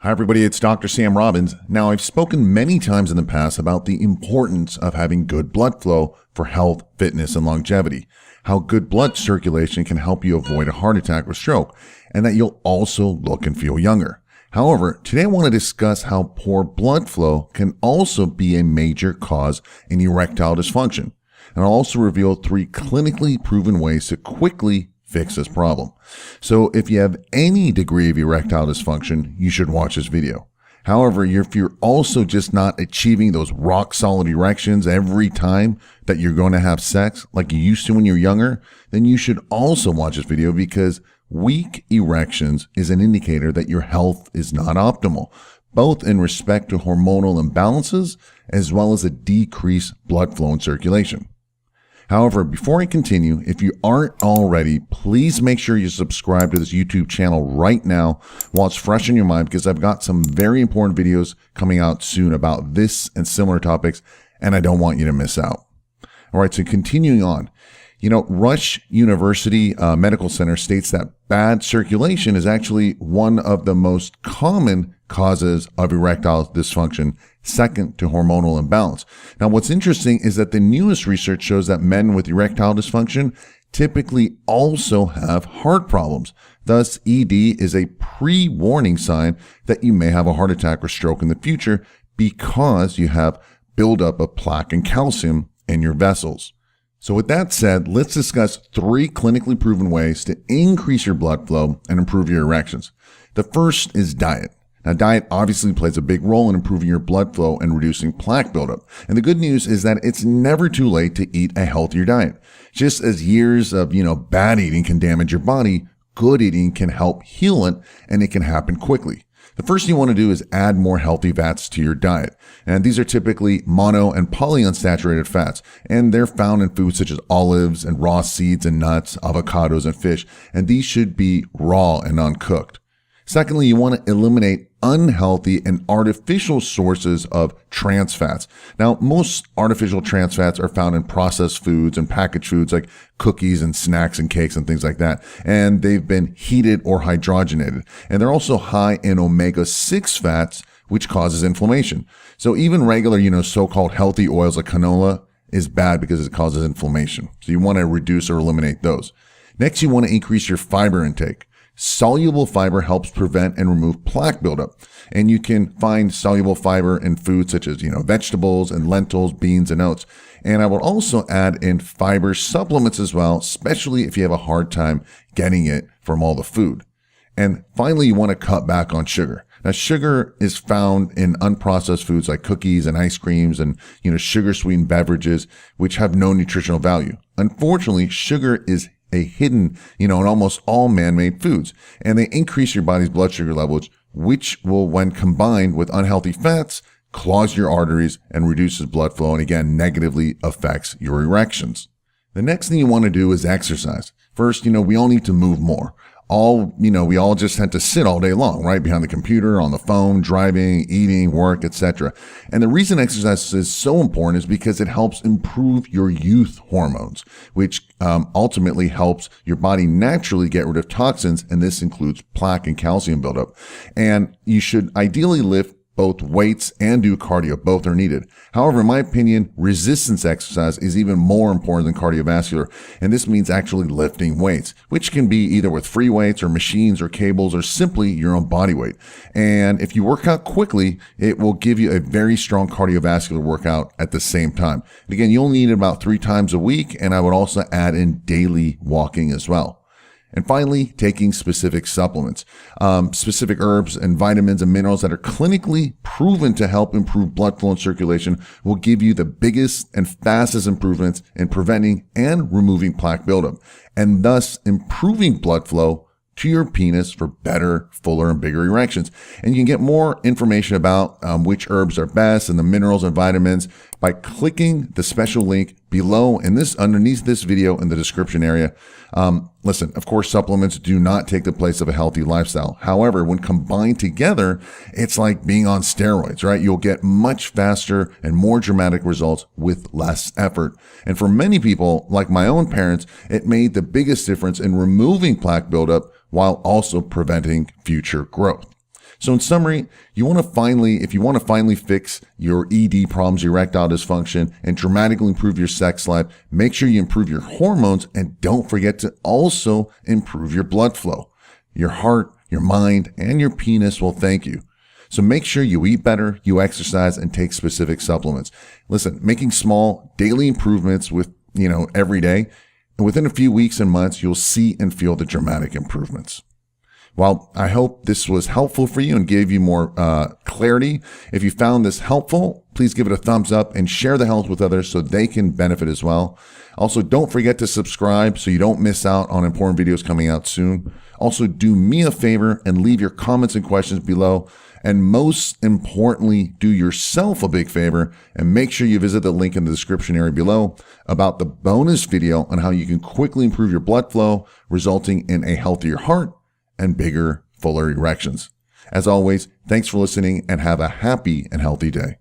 Hi everybody, it's Dr. Sam Robbins. Now, I've spoken many times in the past about the importance of having good blood flow for health, fitness, and longevity, how good blood circulation can help you avoid a heart attack or stroke, and that you'll also look and feel younger. However, today I want to discuss how poor blood flow can also be a major cause in erectile dysfunction. And I'll also reveal 3 clinically proven ways to quickly fix this problem. So if you have any degree of erectile dysfunction, you should watch this video. However, if you're also just not achieving those rock solid erections every time that you're going to have sex like you used to when you're younger, then you should also watch this video because weak erections is an indicator that your health is not optimal, both in respect to hormonal imbalances as well as a decreased blood flow and circulation. However, before I continue, if you aren't already, please make sure you subscribe to this YouTube channel right now while it's fresh in your mind, because I've got some very important videos coming out soon about this and similar topics, and I don't want you to miss out. All right, so continuing on. Rush University Medical Center states that bad circulation is actually one of the most common causes of erectile dysfunction, second to hormonal imbalance. Now, what's interesting is that the newest research shows that men with erectile dysfunction typically also have heart problems. Thus, ED is a pre-warning sign that you may have a heart attack or stroke in the future because you have buildup of plaque and calcium in your vessels. So with that said, let's discuss 3 clinically proven ways to increase your blood flow and improve your erections. The first is diet. Now, diet obviously plays a big role in improving your blood flow and reducing plaque buildup. And the good news is that it's never too late to eat a healthier diet. Just as years of, bad eating can damage your body, good eating can help heal it, and it can happen quickly. The first thing you want to do is add more healthy fats to your diet. And these are typically mono and polyunsaturated fats. And they're found in foods such as olives and raw seeds and nuts, avocados and fish. And these should be raw and uncooked. Secondly, you want to eliminate unhealthy and artificial sources of trans fats. Now, most artificial trans fats are found in processed foods and packaged foods like cookies and snacks and cakes and things like that. And they've been heated or hydrogenated. And they're also high in omega-6 fats, which causes inflammation. So even regular, so-called healthy oils like canola is bad because it causes inflammation. So you want to reduce or eliminate those. Next, you want to increase your fiber intake. Soluble fiber helps prevent and remove plaque buildup. And you can find soluble fiber in foods such as, vegetables and lentils, beans, and oats. And I will also add in fiber supplements as well, especially if you have a hard time getting it from all the food. And finally, you want to cut back on sugar. Now, sugar is found in unprocessed foods like cookies and ice creams and, sugar-sweetened beverages, which have no nutritional value. Unfortunately, sugar is a hidden, in almost all man-made foods, and they increase your body's blood sugar levels, which will, when combined with unhealthy fats, clogs your arteries and reduces blood flow, and again, negatively affects your erections. The next thing you want to do is exercise. First, we all need to move more. We all just had to sit all day long, right? Behind the computer, on the phone, driving, eating, work, etc. And the reason exercise is so important is because it helps improve your youth hormones, which ultimately helps your body naturally get rid of toxins. And this includes plaque and calcium buildup. And you should ideally lift both weights and do cardio. Both are needed. However, in my opinion, resistance exercise is even more important than cardiovascular. And this means actually lifting weights, which can be either with free weights or machines or cables or simply your own body weight. And if you work out quickly, it will give you a very strong cardiovascular workout at the same time. And again, you'll need it about 3 times a week. And I would also add in daily walking as well. And finally, taking specific supplements, specific herbs and vitamins and minerals that are clinically proven to help improve blood flow and circulation will give you the biggest and fastest improvements in preventing and removing plaque buildup, and thus improving blood flow to your penis for better, fuller, and bigger erections. And you can get more information about which herbs are best and the minerals and vitamins by clicking the special link below in underneath this video in the description area. Listen, of course, supplements do not take the place of a healthy lifestyle. However, when combined together, it's like being on steroids, right? You'll get much faster and more dramatic results with less effort. And for many people, like my own parents, it made the biggest difference in removing plaque buildup while also preventing future growth. So in summary, if you want to finally fix your ED problems, your erectile dysfunction, and dramatically improve your sex life, make sure you improve your hormones, and don't forget to also improve your blood flow. Your heart, your mind, and your penis will thank you. So make sure you eat better, you exercise, and take specific supplements. Listen, making small daily improvements every day, and within a few weeks and months, you'll see and feel the dramatic improvements. Well, I hope this was helpful for you and gave you more clarity. If you found this helpful, please give it a thumbs up and share the health with others so they can benefit as well. Also, don't forget to subscribe so you don't miss out on important videos coming out soon. Also, do me a favor and leave your comments and questions below. And most importantly, do yourself a big favor and make sure you visit the link in the description area below about the bonus video on how you can quickly improve your blood flow, resulting in a healthier heart and bigger, fuller erections. As always, thanks for listening and have a happy and healthy day.